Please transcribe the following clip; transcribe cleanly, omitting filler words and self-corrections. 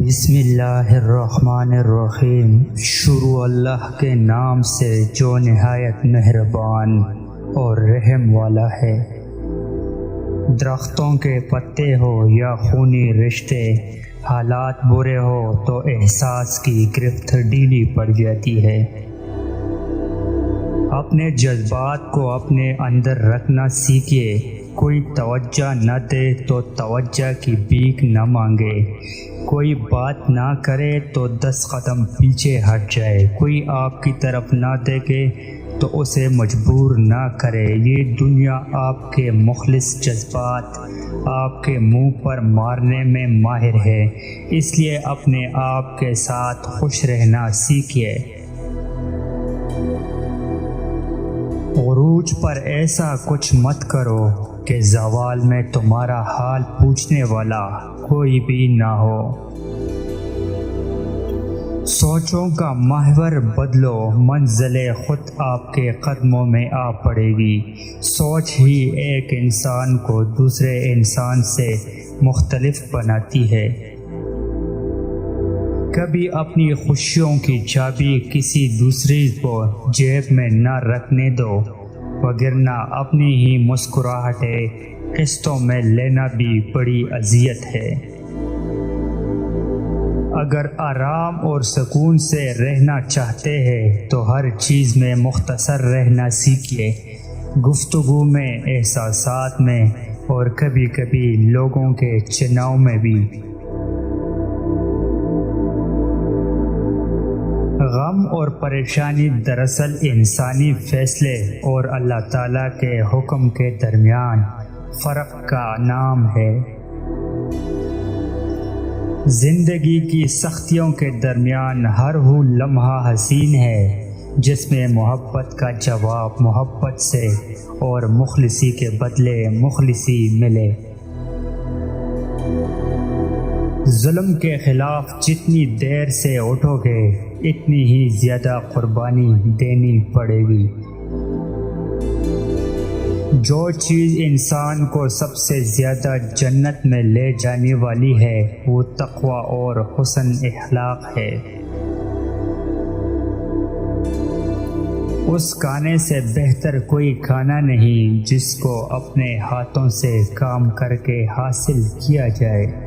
بسم اللہ الرحمن الرحیم۔ شروع اللہ کے نام سے جو نہایت مہربان اور رحم والا ہے۔ درختوں کے پتے ہو یا خونی رشتے، حالات برے ہو تو احساس کی گرفت ڈھیلی پڑ جاتی ہے۔ اپنے جذبات کو اپنے اندر رکھنا سیکھیے۔ کوئی توجہ نہ دے تو توجہ کی بھیک نہ مانگے۔ کوئی بات نہ کرے تو 10 قدم پیچھے ہٹ جائے۔ کوئی آپ کی طرف نہ دیکھے تو اسے مجبور نہ کرے۔ یہ دنیا آپ کے مخلص جذبات آپ کے منہ پر مارنے میں ماہر ہے، اس لیے اپنے آپ کے ساتھ خوش رہنا سیکھیے۔ عروج پر ایسا کچھ مت کرو کہ زوال میں تمہارا حال پوچھنے والا کوئی بھی نہ ہو۔ سوچوں کا محور بدلو، منزل خود آپ کے قدموں میں آ پڑے گی۔ سوچ ہی ایک انسان کو دوسرے انسان سے مختلف بناتی ہے۔ کبھی اپنی خوشیوں کی چابی کسی دوسری کو جیب میں نہ رکھنے دو، وگرنہ اپنی ہی مسکراہٹیں قسطوں میں لینا بھی بڑی اذیت ہے۔ اگر آرام اور سکون سے رہنا چاہتے ہیں تو ہر چیز میں مختصر رہنا سیکھیے، گفتگو میں، احساسات میں اور کبھی کبھی لوگوں کے چناؤ میں بھی۔ غم اور پریشانی دراصل انسانی فیصلے اور اللہ تعالیٰ کے حکم کے درمیان فرق کا نام ہے۔ زندگی کی سختیوں کے درمیان ہر وہ لمحہ حسین ہے جس میں محبت کا جواب محبت سے اور مخلصی کے بدلے مخلصی ملے۔ ظلم کے خلاف جتنی دیر سے اٹھو گے اتنی ہی زیادہ قربانی دینی پڑے گی۔ جو چیز انسان کو سب سے زیادہ جنت میں لے جانے والی ہے وہ تقوی اور حسن اخلاق ہے۔ اس کھانے سے بہتر کوئی کھانا نہیں جس کو اپنے ہاتھوں سے کام کر کے حاصل کیا جائے۔